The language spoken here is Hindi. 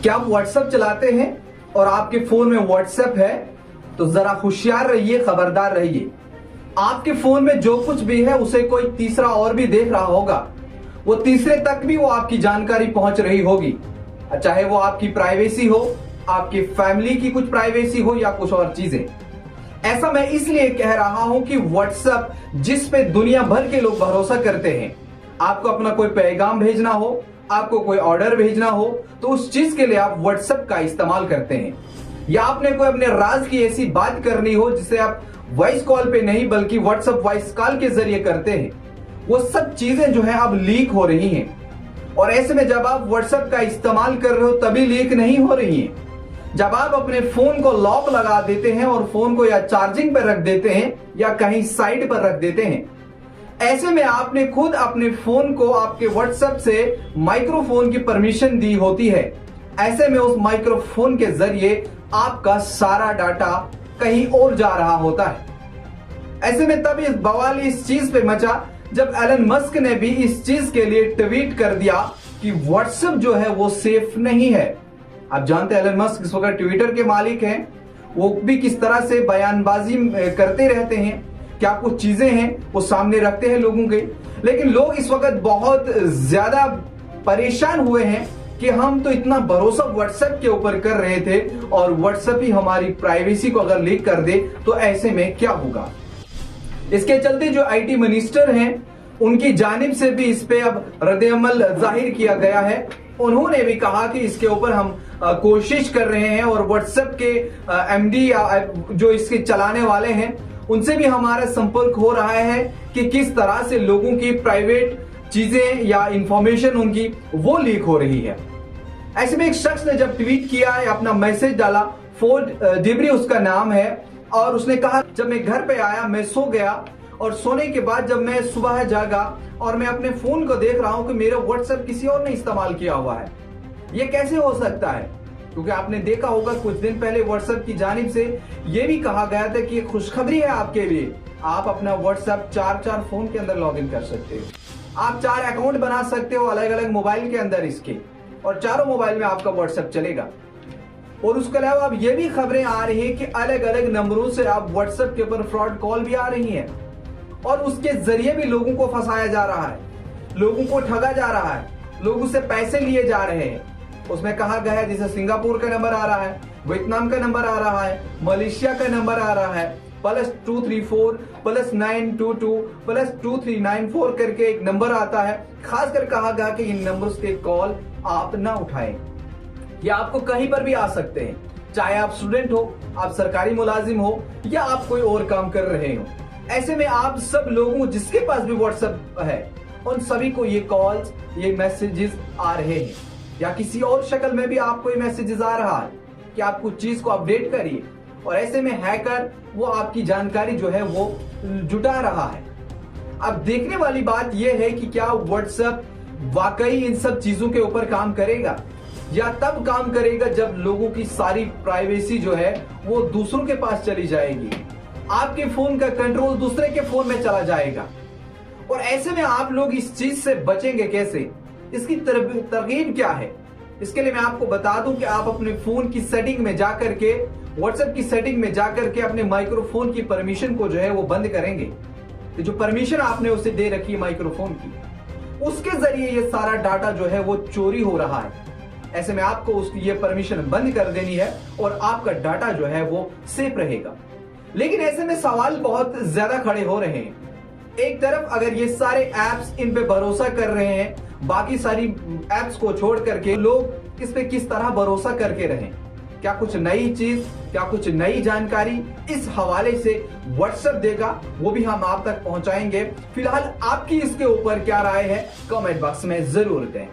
क्या आप व्हाट्सएप चलाते हैं और आपके फोन में व्हाट्सएप है? तो जरा होशियार रहिए, खबरदार रहिए। आपके फोन में जो कुछ भी है उसे कोई तीसरा और भी देख रहा होगा। वो तीसरे तक भी वो आपकी जानकारी पहुंच रही होगी, चाहे वो आपकी प्राइवेसी हो, आपकी फैमिली की कुछ प्राइवेसी हो या कुछ और चीजें। ऐसा मैं इसलिए कह रहा हूं कि व्हाट्सएप, जिस पे दुनिया भर के लोग भरोसा करते हैं, आपको अपना कोई पैगाम भेजना हो, आपको कोई ऑर्डर भेजना हो, तो उस चीज के लिए आप व्हाट्सएप का इस्तेमाल करते हैं। या आपने कोई अपने राज की ऐसी बात करनी हो जिसे आप वॉइस कॉल पे नहीं बल्कि व्हाट्सएप वॉइस कॉल के जरिए करते हैं, वो सब चीजें जो है अब लीक हो रही हैं। और ऐसे में जब आप व्हाट्सएप का इस्तेमाल कर रहे हो तभी लीक नहीं हो रही हैं। जब आप अपने फोन को लॉक लगा देते हैं और फोन को या चार्जिंग पर रख देते हैं या कहीं साइड पर रख देते हैं, ऐसे में आपने खुद अपने फोन को आपके व्हाट्सएप से माइक्रोफोन की परमिशन दी होती है। ऐसे में उस माइक्रोफोन के जरिए आपका सारा डाटा कहीं और जा रहा होता है। ऐसे में तब इस बवाल इस चीज पे मचा जब एलन मस्क ने भी इस चीज के लिए ट्वीट कर दिया कि व्हाट्सएप जो है वो सेफ नहीं है। आप जानते हैं एलन मस्क इस वक्त ट्विटर के मालिक हैं। वो भी किस तरह से बयानबाजी करते रहते हैं, क्या कुछ चीजें हैं वो सामने रखते हैं लोगों के। लेकिन लोग इस वक्त बहुत ज्यादा परेशान हुए हैं कि हम तो इतना भरोसा व्हाट्सएप के ऊपर कर रहे थे और व्हाट्सएप ही हमारी प्राइवेसी को अगर लीक कर दे तो ऐसे में क्या होगा। इसके चलते जो आईटी मिनिस्टर हैं उनकी जानिब से भी इस पे अब रद्द-ए-अमल जाहिर किया गया है। उन्होंने भी कहा कि इसके ऊपर हम कोशिश कर रहे हैं और व्हाट्सएप के एमडी या जो इसके चलाने वाले हैं उनसे भी हमारा संपर्क हो रहा है कि किस तरह से लोगों की प्राइवेट चीजें या इंफॉर्मेशन उनकी वो लीक हो रही है। ऐसे में एक शख्स ने जब ट्वीट किया है, अपना मैसेज डाला, फोर्ड डिबरी उसका नाम है, और उसने कहा जब मैं घर पे आया मैं सो गया और सोने के बाद जब मैं सुबह जागा और मैं अपने फोन को देख रहा हूं कि मेरा व्हाट्सएप किसी और ने इस्तेमाल किया हुआ है। ये कैसे हो सकता है? क्योंकि आपने देखा होगा कुछ दिन पहले व्हाट्सएप की जानिब से ये भी कहा गया था कि खुशखबरी है आपके लिए, आप अपना व्हाट्सएप चार फोन के अंदर लॉग इन कर सकते हो। आप 4 अकाउंट बना सकते हो अलग अलग मोबाइल के अंदर इसके, और चारों मोबाइल में आपका व्हाट्सएप चलेगा। और उसके अलावा अब ये भी खबरें आ रही हैं कि अलग अलग नंबरों से आप व्हाट्सएप के ऊपर फ्रॉड कॉल भी आ रही हैं और उसके जरिए भी लोगों को फंसाया जा रहा है, लोगों को ठगा जा रहा है, लोगों से पैसे लिए जा रहे हैं। उसमें कहा गया है जैसे सिंगापुर का नंबर आ रहा है, वियतनाम का नंबर आ रहा है, मलेशिया का नंबर आ रहा है, +234 +922 +2394 करके एक नंबर आता है। खासकर कहा गया कि इन नंबर्स के कॉल आप ना उठाएं। ये आपको कहीं पर भी आ सकते हैं, चाहे आप स्टूडेंट हो, आप सरकारी मुलाजिम हो या आप कोई और काम कर रहे हो। ऐसे में आप सब लोगों जिसके पास भी व्हाट्सएप है उन सभी को ये कॉल्स, ये मैसेजेस आ रहे हैं, या किसी और शक्ल में भी आपको ये मैसेजेस आ रहा है कि आप कुछ चीज को अपडेट करिए। और ऐसे में हैकर वो आपकी जानकारी जो है वो जुटा रहा है। अब देखने वाली बात यह है कि क्या व्हाट्सएप वाकई इन सब चीजों के ऊपर काम करेगा, या तब काम करेगा जब लोगों की सारी प्राइवेसी जो है वो दूसरों के पास चली जाएगी, आपके फोन का कंट्रोल दूसरे के फोन में चला जाएगा। और ऐसे में आप लोग इस चीज से बचेंगे कैसे, इसकी तरकीब क्या है? इसके लिए मैं आपको बता दूं कि आप अपने फोन की सेटिंग में जाकर के, व्हाट्सएप की सेटिंग में जाकर के अपने माइक्रोफोन की परमिशन को जो है वो बंद करेंगे। तो जो परमिशन आपने उसे दे रखी है माइक्रोफोन की, उसके जरिए ये सारा डाटा जो है वो चोरी हो रहा है। ऐसे में आपको उसकी ये परमिशन बंद कर देनी है और आपका डाटा जो है वो सेफ रहेगा। लेकिन ऐसे में सवाल बहुत ज्यादा खड़े हो रहे हैं। एक तरफ अगर ये सारे एप्स इन पे भरोसा कर रहे हैं, बाकी सारी एप्स को छोड़ करके लोग इस पे किस तरह भरोसा करके रहें? क्या कुछ नई चीज, क्या कुछ नई जानकारी इस हवाले से व्हाट्सएप देगा, वो भी हम आप तक पहुंचाएंगे। फिलहाल आपकी इसके ऊपर क्या राय है कमेंट बॉक्स में जरूर दें।